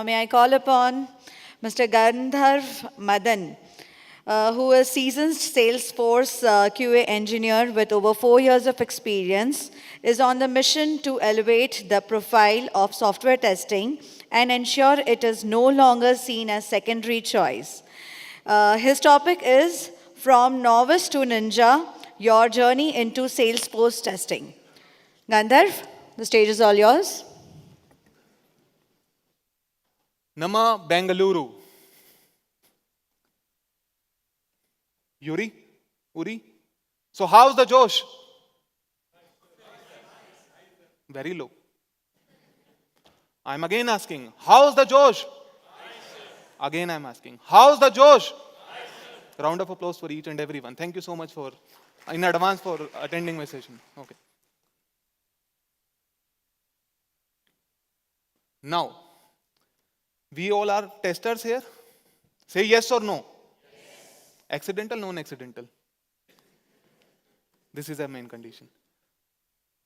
Now may I call upon Mr. Gandharv Madan, who is seasoned Salesforce QA engineer with over 4 years of experience, is on the mission to elevate the profile of software testing and ensure it is no longer seen as secondary choice. His topic is From Novice to Ninja, Your Journey into Salesforce Testing. Gandharv, the stage is all yours. Nama Bengaluru. Yuri? Uri? So how's the Josh? Very low. I'm again asking, how's the Josh? Again I'm asking, how's the Josh? Round of applause for each and everyone. Thank you so much for, in advance for attending my session. Okay. Now, we all are testers here. Say yes or no. Yes. Accidental, non-accidental. This is a main condition.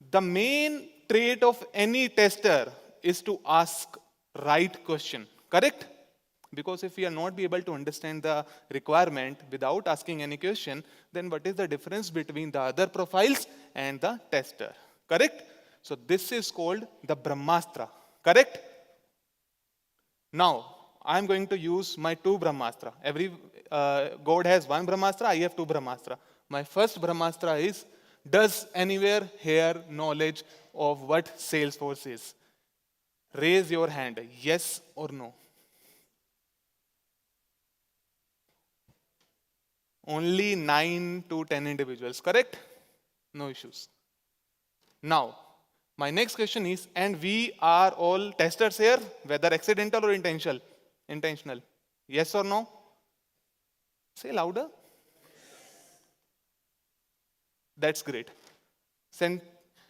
The main trait of any tester is to ask right question. Correct? Because if we are not be able to understand the requirement without asking any question, then what is the difference between the other profiles and the tester? Correct? So this is called the Brahmastra. Correct? Now, I am going to use my 2 Brahmastra. Every God has 1 Brahmastra, I have 2 Brahmastra. My first Brahmastra is, does anywhere here knowledge of what Salesforce is? Raise your hand, yes or no. Only 9 to 10 individuals, correct? No issues. Now, my next question is, and we are all testers here, whether accidental or intentional? Intentional. Yes or no? Say louder. That's great.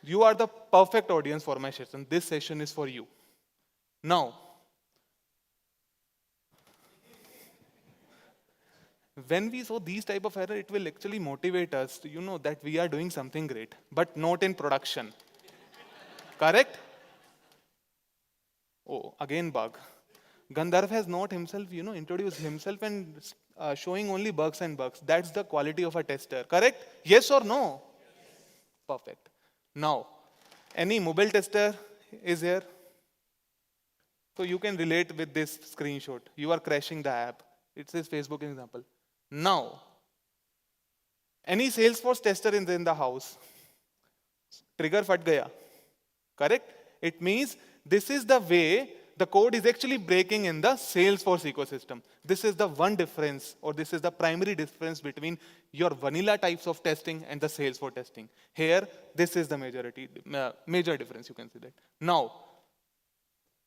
You are the perfect audience for my session. This session is for you. Now, when we saw these type of error, it will actually motivate us to, that we are doing something great, but not in production. Correct? Oh, again bug. Gandharv has not himself, introduced himself and showing only bugs and bugs. That's the quality of a tester. Correct? Yes or no? Yes. Perfect. Now, any mobile tester is here? So you can relate with this screenshot. You are crashing the app. It says Facebook example. Now, any Salesforce tester in the house? Trigger fat gaya. Correct? It means this is the way the code is actually breaking in the Salesforce ecosystem. This is the one difference, or this is the primary difference between your vanilla types of testing and the Salesforce testing. Here, this is the major difference, you can see that. Now,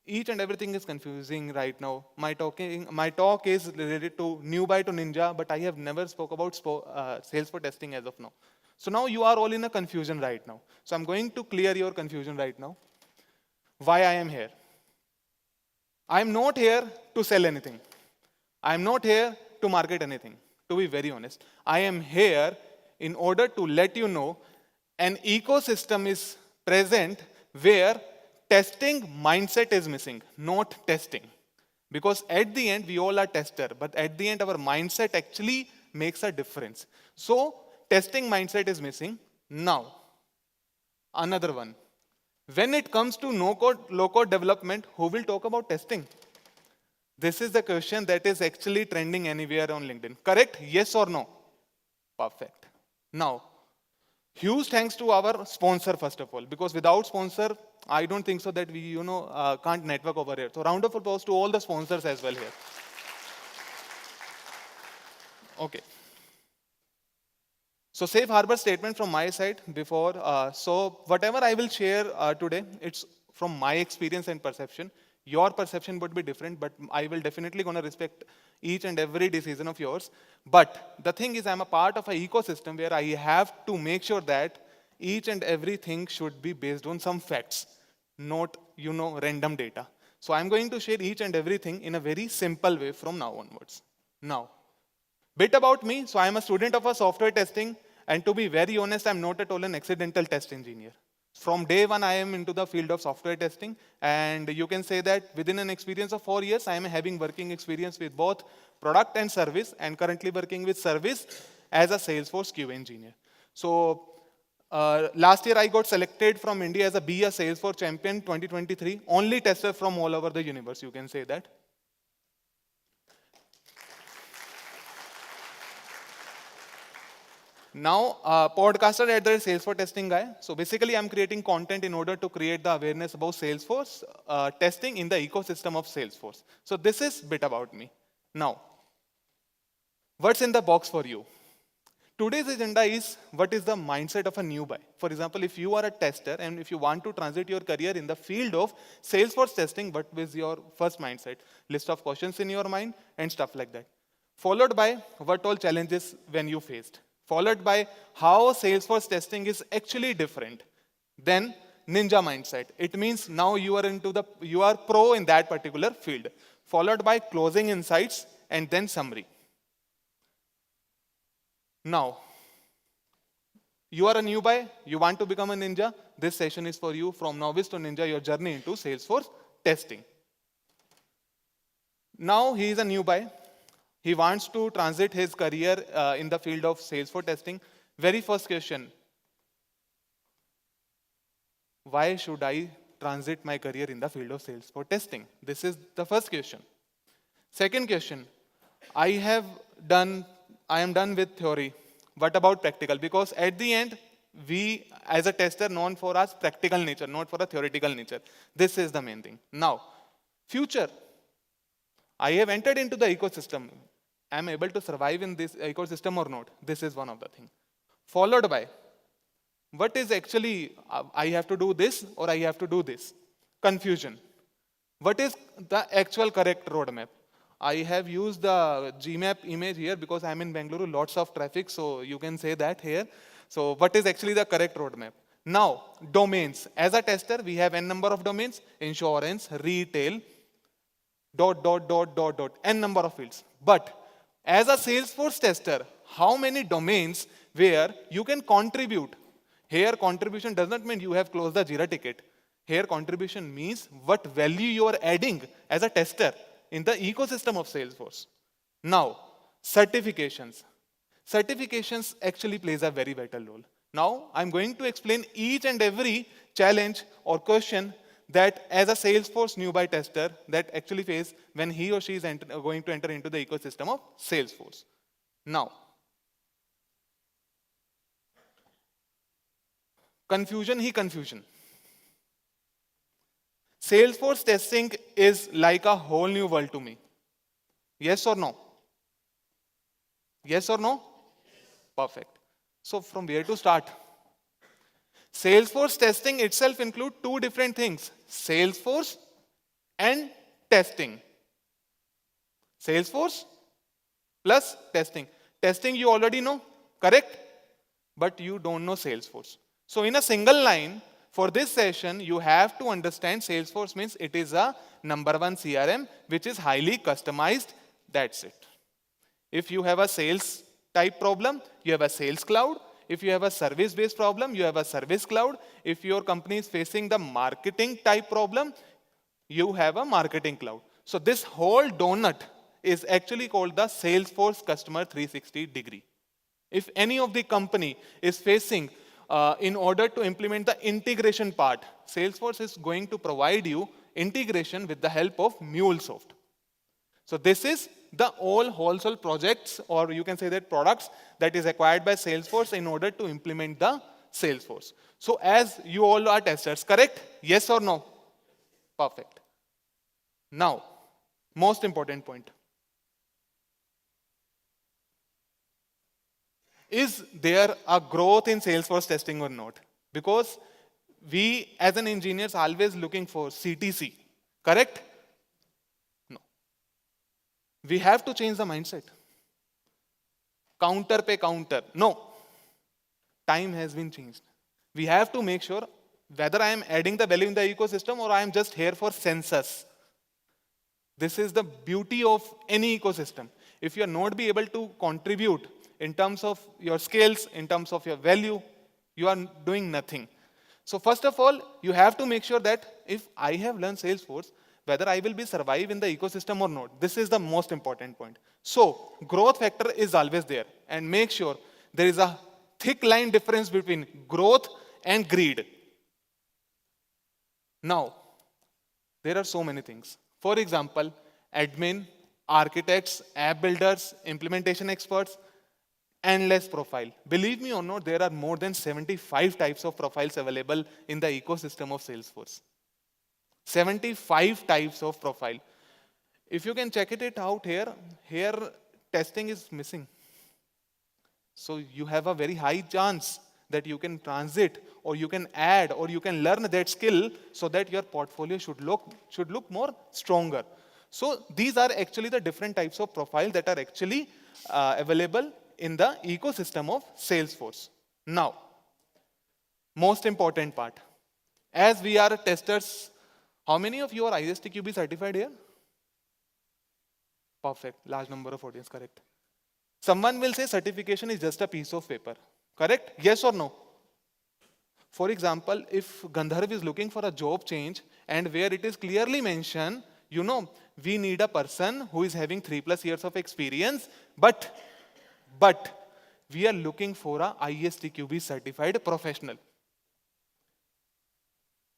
each and everything is confusing right now. My talk is related to newbie to ninja, but I have never spoke about Salesforce testing as of now. So now you are all in a confusion right now. So I'm going to clear your confusion right now. Why I am here? I'm not here to sell anything. I'm not here to market anything, to be very honest. I am here in order to let you know an ecosystem is present where testing mindset is missing, not testing. Because at the end, we all are tester, but at the end, our mindset actually makes a difference. So, testing mindset is missing. Now, another one. When it comes to no-code, low-code development, who will talk about testing? This is the question that is actually trending anywhere on LinkedIn. Correct? Yes or no? Perfect. Now, huge thanks to our sponsor, first of all, because without sponsor, I don't think so that we, can't network over here. So, round of applause to all the sponsors as well here. Okay. So, safe harbor statement from my side before. So, whatever I will share today, it's from my experience and perception. Your perception would be different, but I will definitely going to respect each and every decision of yours. But the thing is, I'm a part of an ecosystem where I have to make sure that each and everything should be based on some facts, not, random data. So I'm going to share each and everything in a very simple way from now onwards. Now, bit about me. So I'm a student of a software testing. And to be very honest, I'm not at all an accidental test engineer. From day one, I am into the field of software testing, and you can say that within an experience of 4 years, I am having working experience with both product and service, and currently working with service as a Salesforce QA engineer. So last year, I got selected from India as Be a Salesforce Champion 2023, only tester from all over the universe, you can say that. Now, podcaster at the Salesforce Testing Guy. So basically, I'm creating content in order to create the awareness about Salesforce testing in the ecosystem of Salesforce. So this is a bit about me. Now, what's in the box for you? Today's agenda is what is the mindset of a new buy. For example, if you are a tester and if you want to transit your career in the field of Salesforce testing, what is your first mindset? List of questions in your mind and stuff like that. Followed by what all challenges when you faced. Followed by how Salesforce testing is actually different. Then ninja mindset. It means now you are pro in that particular field. Followed by closing insights and then summary. Now, you are a new buy, you want to become a ninja, this session is for you. From novice to ninja, your journey into Salesforce testing. Now he is a new buy. He wants to transit his career in the field of Salesforce testing. Very first question, why should I transit my career in the field of Salesforce testing? This is the first question. Second question, I am done with theory. What about practical? Because at the end, we as a tester known for our practical nature, not for a theoretical nature. This is the main thing. Now, future. I have entered into the ecosystem. Am I able to survive in this ecosystem or not? This is one of the things. Followed by, what is actually, I have to do this or I have to do this? Confusion. What is the actual correct roadmap? I have used the Gmap image here because I'm in Bangalore, lots of traffic, so you can say that here. So what is actually the correct roadmap? Now, domains. As a tester, we have n number of domains, insurance, retail, ... n number of fields. But as a Salesforce tester, how many domains where you can contribute? Here, contribution does not mean you have closed the Jira ticket. Here, contribution means what value you are adding as a tester in the ecosystem of Salesforce. Now, certifications. Certifications actually plays a very vital role. Now, I'm going to explain each and every challenge or question that as a Salesforce new buy tester that actually face when he or she is going to enter into the ecosystem of Salesforce. Now, confusion. Salesforce testing is like a whole new world to me. Yes or no? Yes or no? Perfect. So from where to start? Salesforce testing itself includes two different things, Salesforce and testing. Salesforce plus testing. Testing you already know, correct? But you don't know Salesforce. So in a single line, for this session, you have to understand Salesforce means it is a number one CRM which is highly customized. That's it. If you have a sales type problem, you have a sales cloud. If you have a service-based problem, you have a service cloud. If your company is facing the marketing type problem, you have a marketing cloud. So this whole donut is actually called the Salesforce Customer 360 degree. If any of the company is facing in order to implement the integration part, Salesforce is going to provide you integration with the help of MuleSoft. So this is the all wholesale projects, or you can say that products that is acquired by Salesforce in order to implement the Salesforce. So as you all are testers, correct? Yes or no? Perfect. Now, most important point. Is there a growth in Salesforce testing or not? Because we as an engineers always looking for CTC, correct? No. We have to change the mindset. Counter pay counter. No. Time has been changed. We have to make sure whether I am adding the value in the ecosystem or I am just here for census. This is the beauty of any ecosystem. If you are not be able to contribute in terms of your skills, in terms of your value, you are doing nothing. So first of all, you have to make sure that if I have learned Salesforce, whether I will be survive in the ecosystem or not. This is the most important point. So growth factor is always there, and make sure there is a thick line difference between growth and greed. Now, there are so many things. For example, admin, architects, app builders, implementation experts, endless profile. Believe me or not, there are more than 75 types of profiles available in the ecosystem of Salesforce. 75 types of profile. If you can check it out here testing is missing. So you have a very high chance that you can transit or you can add or you can learn that skill so that your portfolio should look more stronger. So these are actually the different types of profile that are actually available in the ecosystem of Salesforce. Now, most important part. As we are testers, how many of you are ISTQB certified here? Perfect. Large number of audience, correct. Someone will say certification is just a piece of paper. Correct? Yes or no? For example, if Gandharv is looking for a job change and where it is clearly mentioned, we need a person who is having 3+ years of experience, but we are looking for a ISTQB certified professional.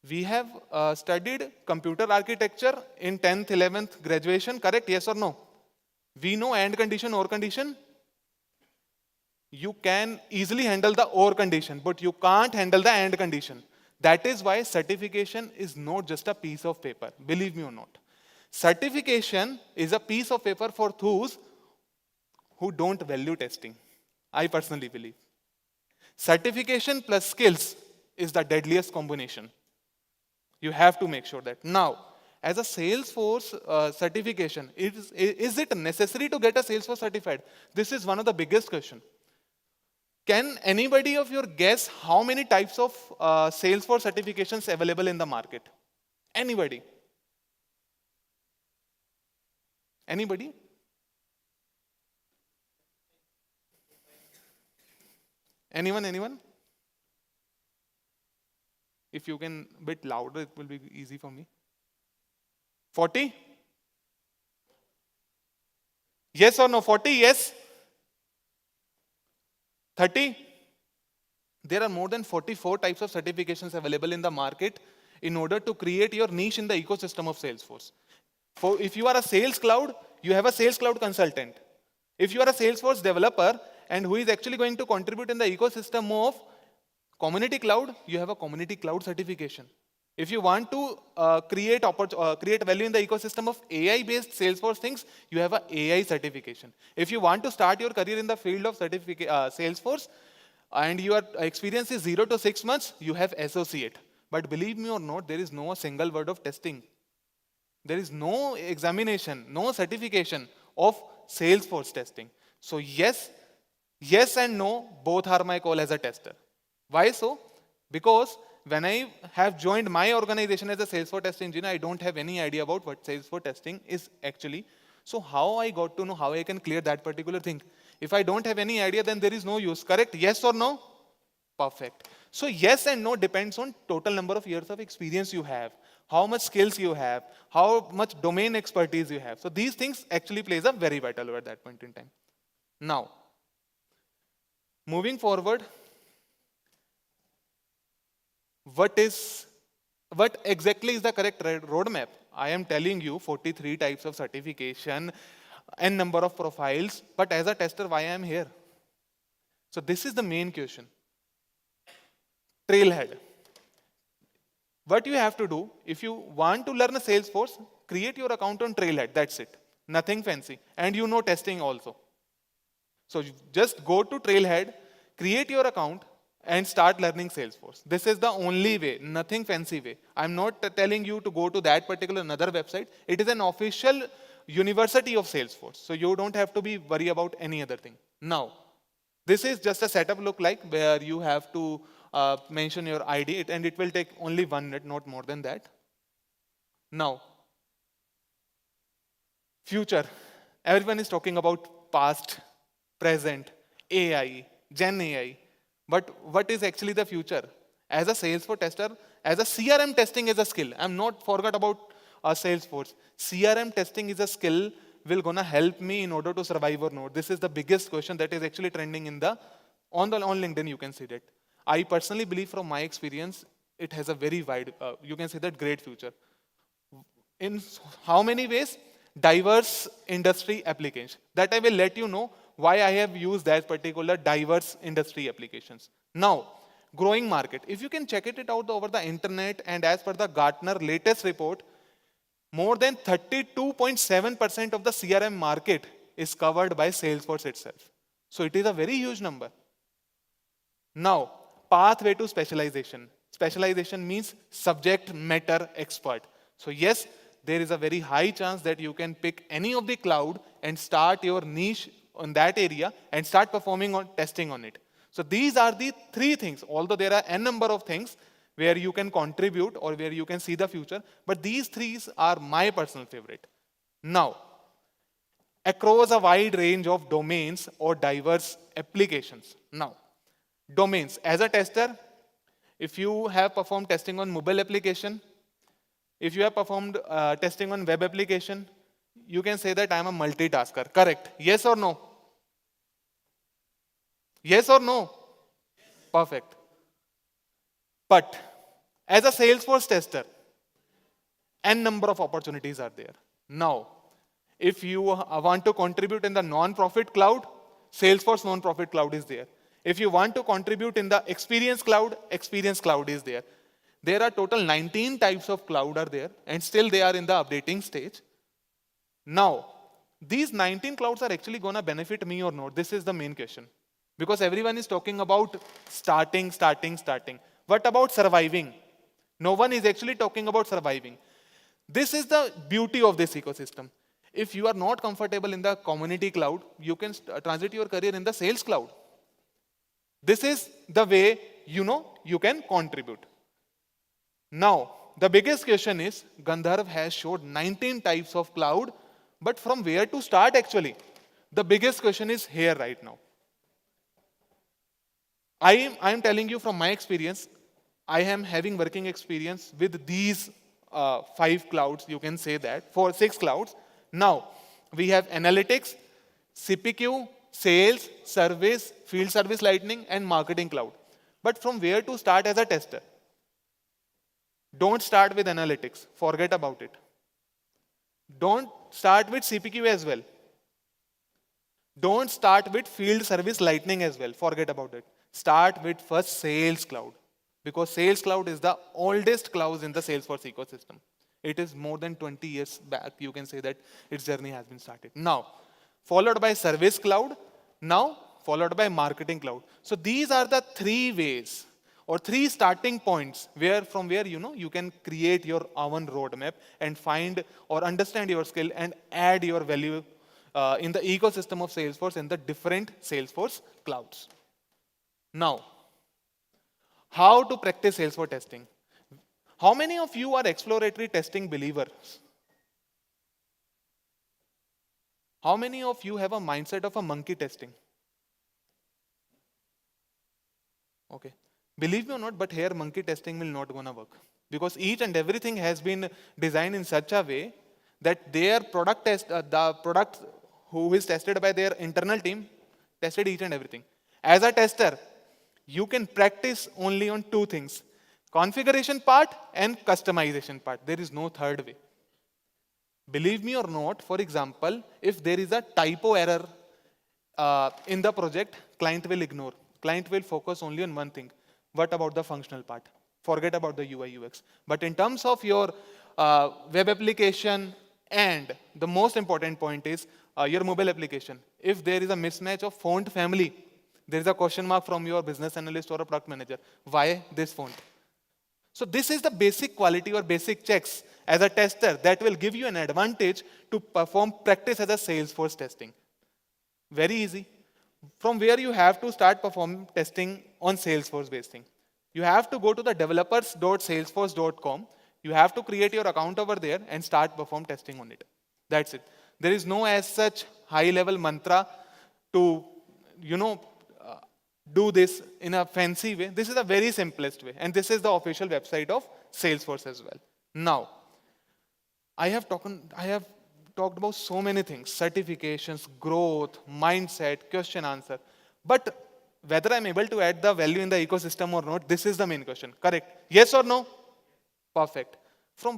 We have studied computer architecture in 10th, 11th graduation, correct? Yes or no? We know AND condition, OR condition. You can easily handle the OR condition, but you can't handle the AND condition. That is why certification is not just a piece of paper, believe me or not. Certification is a piece of paper for those who don't value testing. I personally believe. Certification plus skills is the deadliest combination. You have to make sure that. Now, as a Salesforce certification, is it necessary to get a Salesforce certified? This is one of the biggest questions. Can anybody of you guess how many types of Salesforce certifications available in the market? Anybody? Anybody? Anyone? If you can bit louder, it will be easy for me. 40? Yes or no? 40? Yes? 30? There are more than 44 types of certifications available in the market in order to create your niche in the ecosystem of Salesforce. If you are a Sales Cloud, you have a Sales Cloud consultant. If you are a Salesforce developer and who is actually going to contribute in the ecosystem of Community Cloud, you have a Community Cloud certification. If you want to create value in the ecosystem of AI-based Salesforce things, you have an AI certification. If you want to start your career in the field of Salesforce and your experience is 0 to 6 months, you have associate. But believe me or not, there is no single word of testing. There is no examination, no certification of Salesforce testing. So yes and no, both are my call as a tester. Why so? Because when I have joined my organization as a Salesforce Testing Engineer, I don't have any idea about what Salesforce testing is actually. So how I got to know how I can clear that particular thing? If I don't have any idea, then there is no use, correct? Yes or no? Perfect. So yes and no depends on total number of years of experience you have, how much skills you have, how much domain expertise you have. So these things actually plays a very vital role at that point in time. Now, moving forward, what exactly is the correct roadmap? I am telling you 43 types of certification and number of profiles, but as a tester, why I am here? So this is the main question. Trailhead. What you have to do, if you want to learn a Salesforce, create your account on Trailhead, that's it. Nothing fancy. And you know testing also. So just go to Trailhead, create your account, and start learning Salesforce. This is the only way, nothing fancy way. I'm not telling you to go to that particular another website. It is an official university of Salesforce. So you don't have to be worried about any other thing. Now, this is just a setup look like where you have to mention your ID and it will take only 1 minute, not more than that. Now, future. Everyone is talking about past, present, AI, Gen AI. But what is actually the future? As a Salesforce tester, as a CRM testing is a skill. I'm not forgot about Salesforce. CRM testing is a skill will gonna help me in order to survive or not. This is the biggest question that is actually trending in the on LinkedIn. You can see that. I personally believe from my experience, it has a very wide, you can say that great future. In how many ways? Diverse industry applications. That I will let you know why I have used that particular diverse industry applications. Now, growing market. If you can check it out over the internet, and as per the Gartner latest report, more than 32.7% of the CRM market is covered by Salesforce itself. So it is a very huge number. Now, pathway to specialization. Specialization means subject matter expert. So yes, there is a very high chance that you can pick any of the cloud and start your niche on that area and start performing on testing on it. So these are the three things, although there are n number of things where you can contribute or where you can see the future, but these three are my personal favorite. Now, across a wide range of domains or diverse applications. Now, domains. As a tester, if you have performed testing on mobile application, if you have performed testing on web application, you can say that I am a multitasker. Correct? Yes or no? Yes or no? Perfect. But as a Salesforce tester, n number of opportunities are there. Now, if you want to contribute in the non-profit cloud, Salesforce non-profit cloud is there. If you want to contribute in the Experience Cloud is there. There are total 19 types of cloud are there, and still they are in the updating stage. Now, these 19 clouds are actually going to benefit me or not? This is the main question. Because everyone is talking about starting. What about surviving? No one is actually talking about surviving. This is the beauty of this ecosystem. If you are not comfortable in the community cloud, you can transit your career in the sales cloud. This is the way you can contribute. Now, the biggest question is, Gandharv has showed 19 types of cloud, but from where to start actually? The biggest question is here right now. I am telling you from my experience, I am having working experience with these 5 clouds, you can say that, 6 clouds. Now, we have analytics, CPQ, sales, service, field service lightning, and marketing cloud. But from where to start as a tester? Don't start with analytics. Forget about it. Don't start with CPQ as well. Don't start with field service lightning as well. Forget about it. Start with first sales cloud. Because sales cloud is the oldest cloud in the Salesforce ecosystem. It is more than 20 years back. You can say that its journey has been started. Now, followed by service cloud. Now, followed by marketing cloud. So these are the 3 ways or 3 starting points from where you can create your own roadmap and find or understand your skill and add your value in the ecosystem of Salesforce and the different Salesforce clouds. Now, how to practice Salesforce testing? How many of you are exploratory testing believers? How many of you have a mindset of a monkey testing? Okay. Believe me or not, but here monkey testing will not gonna work. Because each and everything has been designed in such a way that their product test, the product who is tested by their internal team, tested each and everything. As a tester, you can practice only on 2 things. Configuration part and customization part. There is no third way. Believe me or not, for example, if there is a typo error in the project, client will ignore. Client will focus only on one thing. What about the functional part? Forget about the UI UX. But in terms of your web application, and the most important point is your mobile application. If there is a mismatch of font family, there is a question mark from your business analyst or a product manager. Why this font? So this is the basic quality or basic checks as a tester that will give you an advantage to perform practice as a Salesforce testing. Very easy. From where you have to start performing testing on Salesforce based thing. You have to go to the developers.salesforce.com. You have to create your account over there and start perform testing on it. That's it. There is no as such high level mantra to, do this in a fancy way. This is the very simplest way. And this is the official website of Salesforce as well. Now, I have talked about so many things: certifications, growth, mindset, question answer. But whether I'm able to add the value in the ecosystem or not, this is the main question. Correct? Yes or no? Perfect.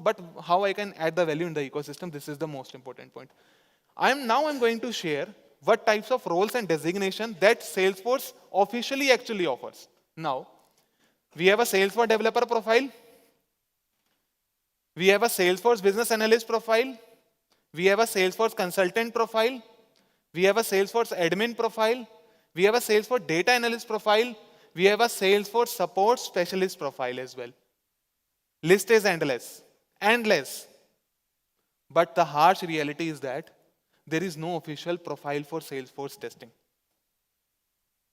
But how I can add the value in the ecosystem, this is the most important point. I'm going to share what types of roles and designation that Salesforce officially actually offers. Now, we have a Salesforce developer profile. We have a Salesforce business analyst profile. We have a Salesforce consultant profile. We have a Salesforce admin profile. We have a Salesforce data analyst profile. We have a Salesforce support specialist profile as well. List is endless. Endless. But the harsh reality is that there is no official profile for Salesforce testing.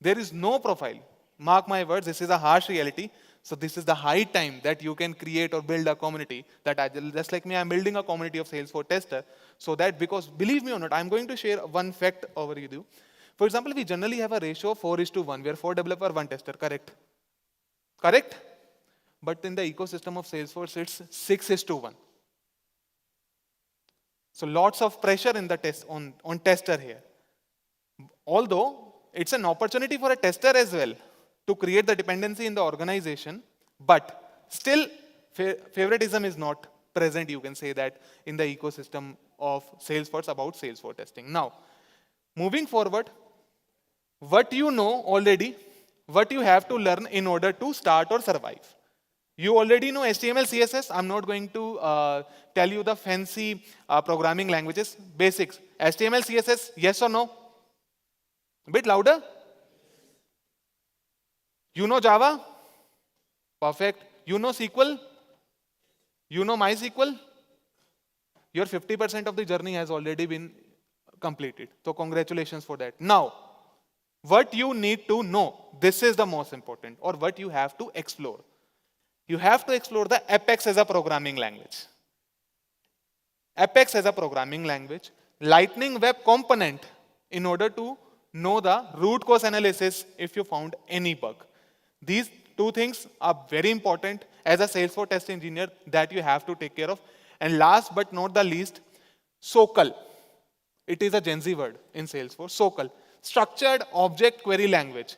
There is no profile. Mark my words, this is a harsh reality. So this is the high time that you can create or build a community. Just like me, I'm building a community of Salesforce tester. So that, because believe me or not, I'm going to share one fact over with you. For example, we generally have a ratio of 4:1, where 4 developer, 1 tester, correct? Correct? But in the ecosystem of Salesforce, it's 6:1. So lots of pressure in the test on tester here. Although it's an opportunity for a tester as well to create the dependency in the organization, but still favoritism is not present, you can say that, in the ecosystem of Salesforce about Salesforce testing. Now, moving forward, what you know already, what you have to learn in order to start or survive. You already know HTML, CSS. I'm not going to tell you the fancy programming languages. Basics. HTML, CSS, yes or no? A bit louder. You know Java? Perfect. You know SQL? You know MySQL? Your 50% of the journey has already been completed. So congratulations for that. Now, what you need to know, this is the most important, or what you have to explore. You have to explore the Apex as a programming language. Apex as a programming language, Lightning Web Component in order to know the root cause analysis if you found any bug. These two things are very important as a Salesforce test engineer that you have to take care of. And last but not the least, SOCL. It is a Gen Z word in Salesforce. SOCL, Structured Object Query Language.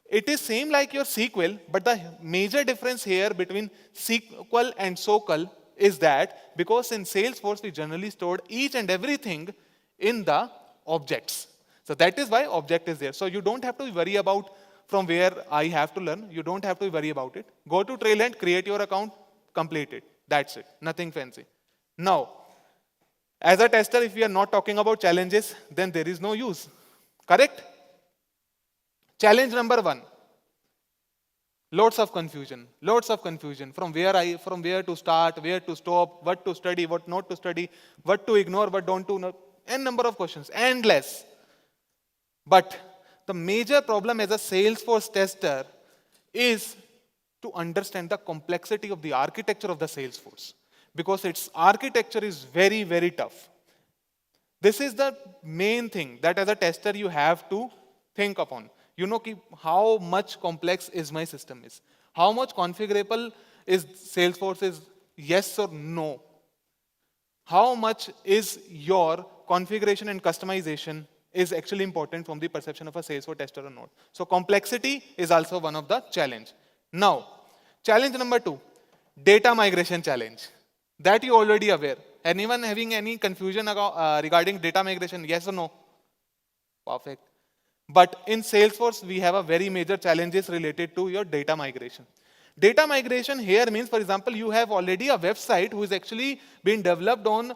It is same like your SQL, but the major difference here between SQL and SOCL is that because in Salesforce we generally stored each and everything in the objects. So that is why object is there. So you don't have to worry about from where I have to learn. You don't have to worry about it. Go to Trailend, create your account, complete it. That's it. Nothing fancy. Now, as a tester, if we are not talking about challenges, then there is no use. Correct? Challenge number 1. Lots of confusion. Lots of confusion. From where to start, where to stop, what to study, what not to study, what to ignore, what don't to know. N number of questions. Endless. But the major problem as a Salesforce tester is to understand the complexity of the architecture of the Salesforce. Because its architecture is very, very tough. This is the main thing that as a tester you have to think upon. You know how much complex is my system is. How much configurable is Salesforce is yes or no. How much is your configuration and customization is actually important from the perception of a Salesforce tester or not. So complexity is also one of the challenge. Now, challenge number 2, data migration challenge. That you already aware. Anyone having any confusion regarding data migration, yes or no? Perfect. But in Salesforce, we have a very major challenges related to your data migration. Data migration here means, for example, you have already a website who is actually being developed on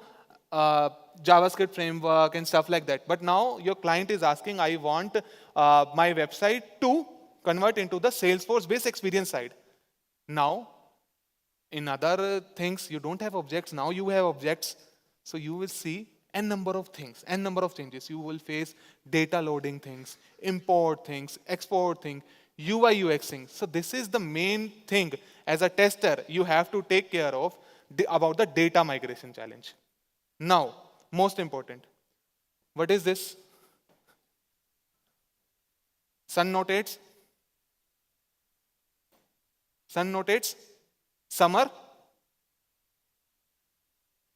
JavaScript framework and stuff like that. But now your client is asking, I want my website to convert into the Salesforce based experience side. Now, in other things, you don't have objects. Now you have objects. So you will see n number of things, n number of changes. You will face data loading things, import things, export things, UI UX things. So this is the main thing as a tester you have to take care of about the data migration challenge. Now, most important, what is this? Sun Note 8s? Sun notates summer,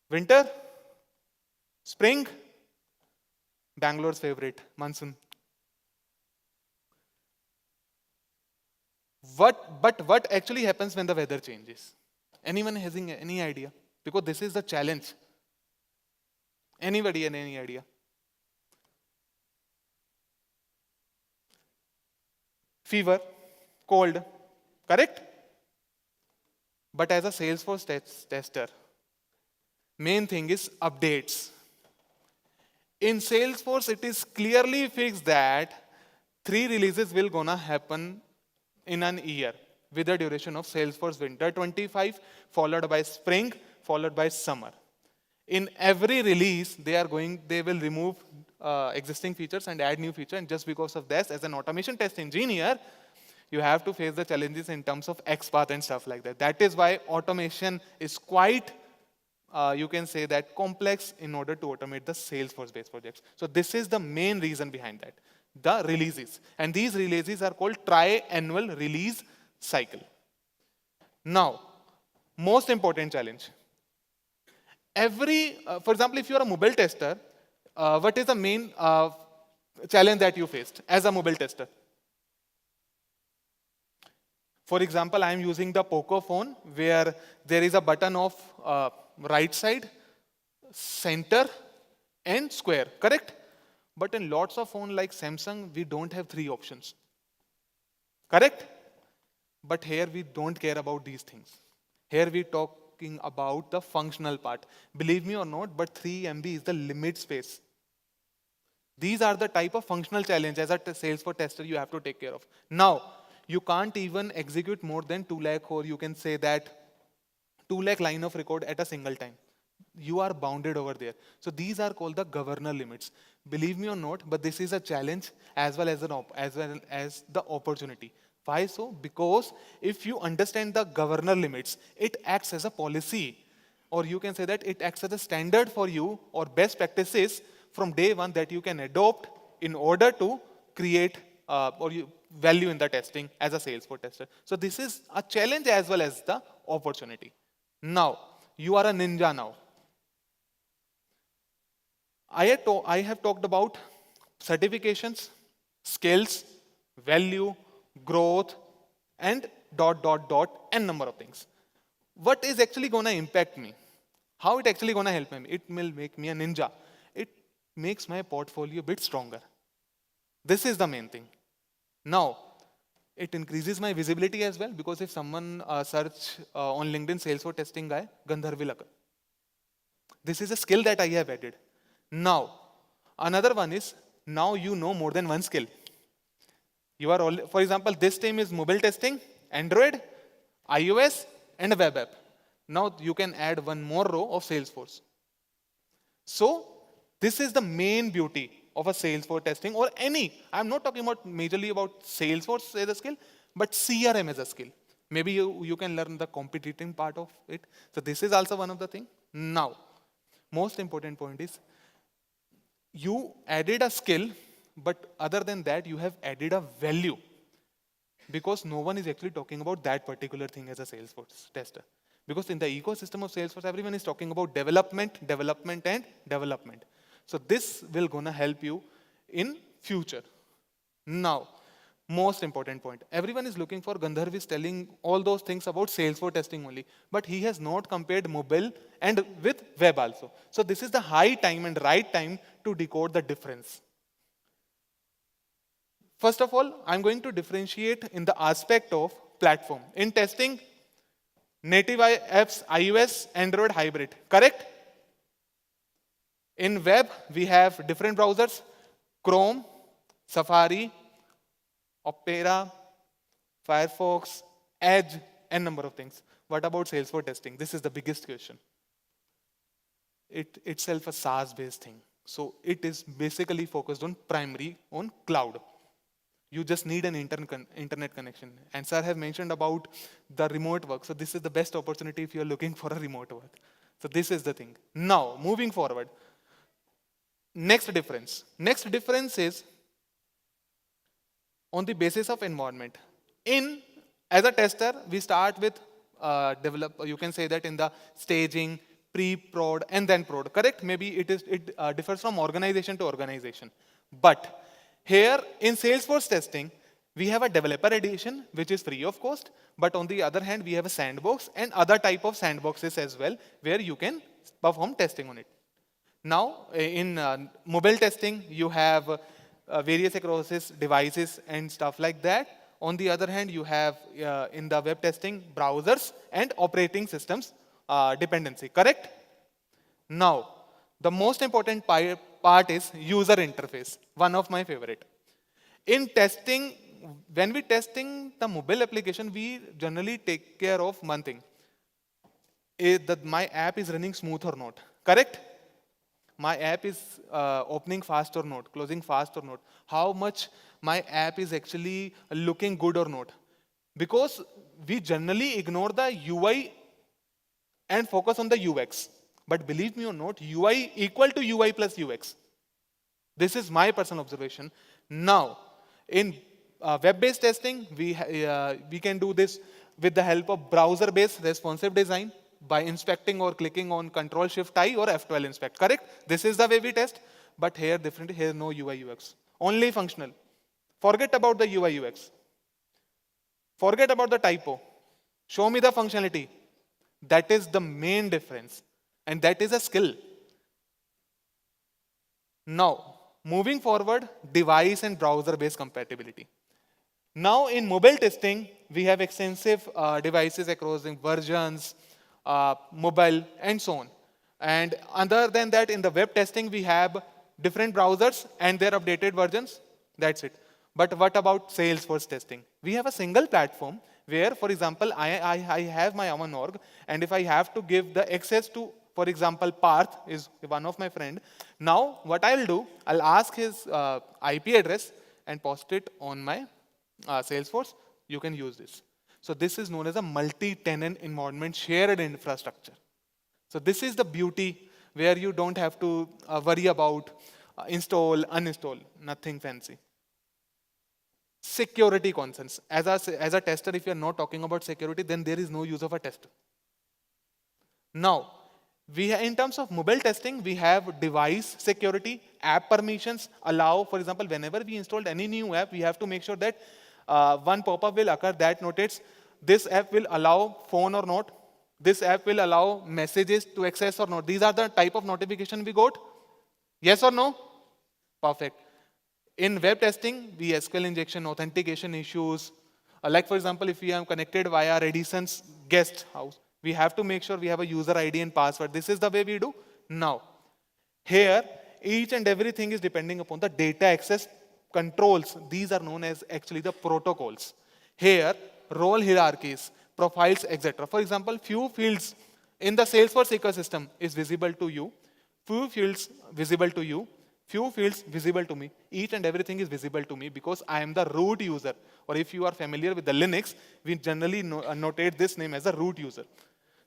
winter, spring, Bangalore's favorite, monsoon. But what actually happens when the weather changes? Anyone having any idea? Because this is the challenge. Anybody and any idea? Fever, cold, correct? But as a Salesforce tester, main thing is updates. In Salesforce, it is clearly fixed that 3 releases will gonna happen in an year with the duration of Salesforce Winter 25, followed by spring, followed by summer. In every release, they will remove existing features and add new feature. And just because of this, as an automation test engineer, you have to face the challenges in terms of XPath and stuff like that. That is why automation is quite, you can say that, complex in order to automate the Salesforce-based projects. So this is the main reason behind that, the releases. And these releases are called tri-annual release cycle. Now, most important challenge. For example, if you are a mobile tester, what is the main challenge that you faced as a mobile tester? For example, I am using the Poco phone where there is a button of right side, center, and square, correct? But in lots of phones like Samsung, we don't have 3 options, correct? But here we don't care about these things. Here we talking about the functional part. Believe me or not, but 3 MB is the limit space. These are the type of functional challenge as a Salesforce tester you have to take care of. Now, you can't even execute more than 2 lakh, or you can say that 2 lakh line of record at a single time. You are bounded over there. So these are called the governor limits. Believe me or not, but this is a challenge as well as the opportunity. Why so? Because if you understand the governor limits, it acts as a policy, or you can say that it acts as a standard for you, or best practices from day one that you can adopt in order to create value in the testing as a Salesforce tester. So this is a challenge as well as the opportunity. Now, you are a ninja now. I have talked about certifications, skills, value, growth, and ... n number of things. What is actually going to impact me? How it actually going to help me? It will make me a ninja. It makes my portfolio a bit stronger. This is the main thing. Now, it increases my visibility as well, because if someone search on LinkedIn Salesforce Testing Guy, Gandharv will occur. This is a skill that I have added. Now, another one is, now you know more than one skill. You are all, for example, this team is mobile testing, Android, iOS, and a web app. Now you can add one more row of Salesforce. So this is the main beauty of a Salesforce testing, or any. I'm not talking about majorly about Salesforce as a skill, but CRM as a skill. Maybe you can learn the competitive part of it. So this is also one of the things. Now, most important point is, you added a skill, but other than that, you have added a value. Because no one is actually talking about that particular thing as a Salesforce tester. Because in the ecosystem of Salesforce, everyone is talking about development, and development. So this will gonna help you in future. Now, most important point. Everyone is looking for, Gandharv is telling all those things about Salesforce testing only, but he has not compared mobile and with web also. So this is the high time and right time to decode the difference. First of all, I'm going to differentiate in the aspect of platform. In testing, native apps, iOS, Android hybrid, correct? In web, we have different browsers, Chrome, Safari, Opera, Firefox, Edge, and number of things. What about Salesforce testing? This is the biggest question. It itself a SaaS-based thing. So it is basically focused on cloud. You just need an internet connection. And sir have mentioned about the remote work. So this is the best opportunity if you're looking for a remote work. So this is the thing. Now, moving forward. Next difference. Next difference is on the basis of environment. In As a tester, we start with you can say that in the staging, pre-prod, and then prod. Correct? Maybe it differs from organization to organization. But here in Salesforce testing, we have a developer edition, which is free of cost. But on the other hand, we have a sandbox and other type of sandboxes as well, where you can perform testing on it. Now, in mobile testing, you have various across devices and stuff like that. On the other hand, you have in the web testing, browsers and operating systems dependency, correct? Now, the most important part is user interface, one of my favorite. In testing, when we testing the mobile application, we generally take care of one thing, that my app is running smooth or not, correct? My app is opening fast or not, closing fast or not, how much my app is actually looking good or not. Because we generally ignore the UI and focus on the UX. But believe me or not, UI equal to UI plus UX. This is my personal observation. Now, in web-based testing, we can do this with the help of browser-based responsive design by inspecting or clicking on Control-Shift-I or F12 inspect, correct? This is the way we test, but here different, here no UI UX, only functional. Forget about the UI UX. Forget about the typo. Show me the functionality. That is the main difference, and that is a skill. Now, moving forward, device and browser-based compatibility. Now, in mobile testing, we have extensive devices across the versions, mobile, and so on. And other than that, in the web testing, we have different browsers and their updated versions. That's it. But what about Salesforce testing? We have a single platform where, for example, I have my own org, and if I have to give the access to, for example, Parth is one of my friend. Now, what I'll do, I'll ask his IP address and post it on my Salesforce. You can use this. So this is known as a multi-tenant environment shared infrastructure. So this is the beauty where you don't have to worry about install, uninstall, nothing fancy. Security concerns. As a tester, if you're not talking about security, then there is no use of a tester. Now, in terms of mobile testing, we have device security, app permissions, allow, for example, whenever we installed any new app, we have to make sure that one pop-up will occur that notates this app will allow phone or not, this app will allow messages to access or not. These are the type of notification we got. Yes or no? Perfect. In web testing, we SQL injection, authentication issues. Like for example, if we are connected via Redison's guest house, we have to make sure we have a user ID and password. This is the way we do. Now, here, each and everything is depending upon the data access controls. These are known as actually the protocols. Here, role hierarchies, profiles, etc. For example, few fields in the Salesforce ecosystem is visible to you, few fields visible to you, few fields visible to me. Each and everything is visible to me because I am the root user. Or if you are familiar with the Linux, we generally notate this name as a root user.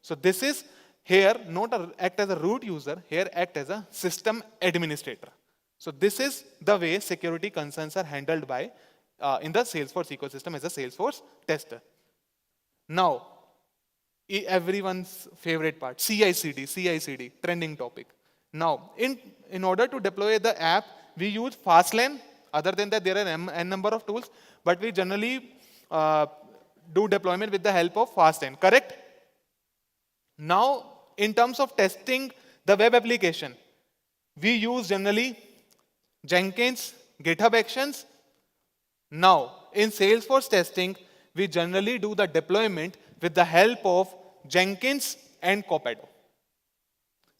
So this is here not act as a root user, here act as a system administrator. So this is the way security concerns are handled by in the Salesforce ecosystem as a Salesforce tester. Now, everyone's favorite part, CI/CD, trending topic. Now, in order to deploy the app, we use Fastlane. Other than that, there are n number of tools, but we generally do deployment with the help of Fastlane, correct? Now, in terms of testing the web application, we use generally Jenkins, GitHub Actions. Now, in Salesforce testing, we generally do the deployment with the help of Jenkins and Copado.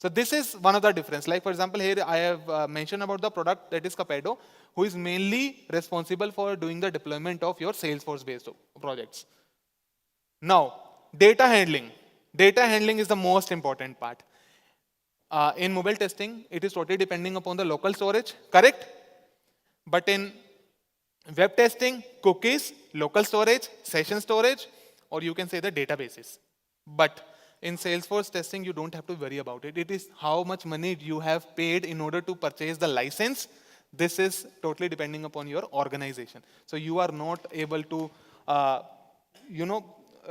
So this is one of the difference. Like for example, here I have mentioned about the product that is Copado, who is mainly responsible for doing the deployment of your Salesforce-based projects. Now, data handling. Data handling is the most important part. In mobile testing, it is totally depending upon the local storage, correct? But in web testing, cookies, local storage, session storage, or you can say the databases. But in Salesforce testing, you don't have to worry about it. It is how much money you have paid in order to purchase the license. This is totally depending upon your organization. So you are not able to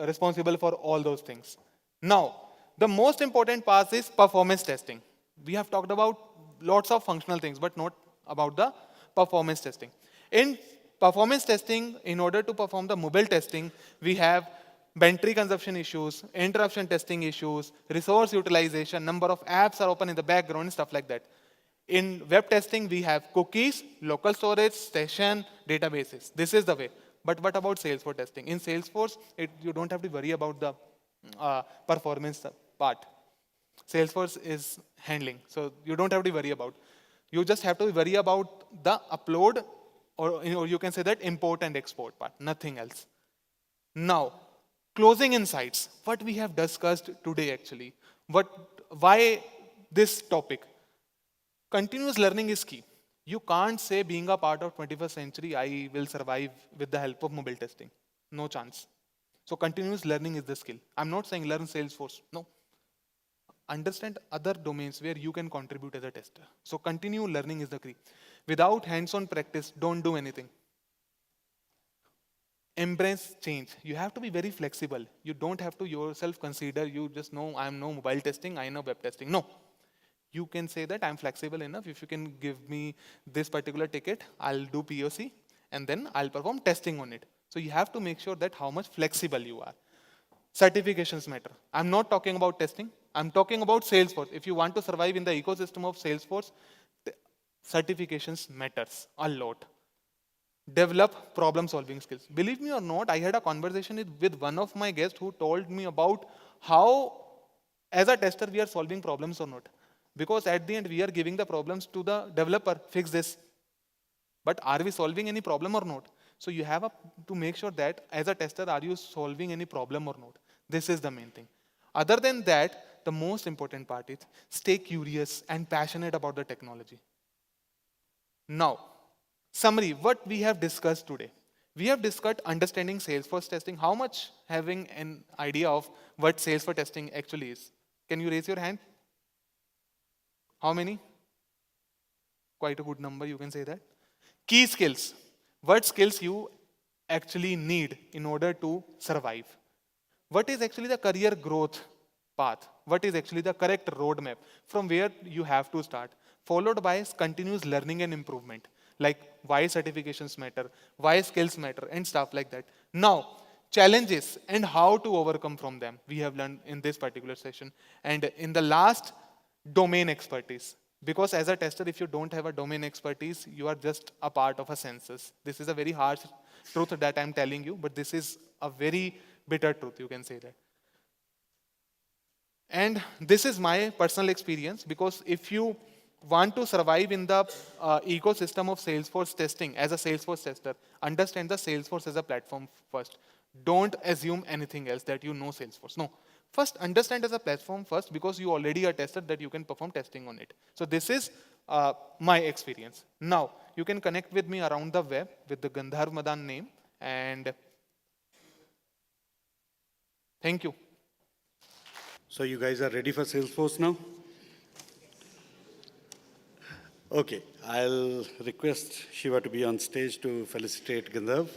responsible for all those things. Now, the most important part is performance testing. We have talked about lots of functional things, but not about the performance testing. In performance testing, in order to perform the mobile testing, we have battery consumption issues, interruption testing issues, resource utilization, number of apps are open in the background, and stuff like that. In web testing, we have cookies, local storage, session, databases. This is the way. But what about Salesforce testing? In Salesforce, you don't have to worry about the performance part. Salesforce is handling, so you don't have to worry about. You just have to worry about the upload, or you can say that import and export part, nothing else. Now, closing insights, what we have discussed today actually. Why this topic? Continuous learning is key. You can't say being a part of 21st century, I will survive with the help of mobile testing. No chance. So continuous learning is the skill. I'm not saying learn Salesforce. No. Understand other domains where you can contribute as a tester. So continue learning is the key. Without hands-on practice, don't do anything. Embrace change. You have to be very flexible. You don't have to yourself consider, you just know I'm no mobile testing, I know web testing. No. You can say that I'm flexible enough. If you can give me this particular ticket, I'll do POC and then I'll perform testing on it. So you have to make sure that how much flexible you are. Certifications matter. I'm not talking about testing. I'm talking about Salesforce. If you want to survive in the ecosystem of Salesforce, certifications matters a lot. Develop problem-solving skills. Believe me or not, I had a conversation with one of my guests who told me about how, as a tester, we are solving problems or not. Because at the end, we are giving the problems to the developer, fix this. But are we solving any problem or not? So you have to make sure that as a tester, are you solving any problem or not? This is the main thing. Other than that, the most important part is stay curious and passionate about the technology. Now, summary, what we have discussed today. We have discussed understanding Salesforce testing, how much having an idea of what Salesforce testing actually is. Can you raise your hand? How many? Quite a good number, you can say that. Key skills. What skills you actually need in order to survive? What is actually the career growth path? What is actually the correct roadmap from where you have to start? Followed by continuous learning and improvement. Like why certifications matter, why skills matter, and stuff like that. Now, challenges and how to overcome from them, we have learned in this particular session. And in the last, domain expertise. Because as a tester, if you don't have a domain expertise, you are just a part of a census. This is a very harsh truth that I'm telling you, but this is a very bitter truth, you can say that. And this is my personal experience, because if you want to survive in the ecosystem of Salesforce testing as a Salesforce tester, understand the Salesforce as a platform first. Don't assume anything else that you know Salesforce. No. First, understand as a platform first, because you already are a tester that you can perform testing on it. So this is my experience. Now, you can connect with me around the web with the Gandharv Madan name. And thank you. So you guys are ready for Salesforce now? Okay, I'll request Shiva to be on stage to felicitate Gandharv.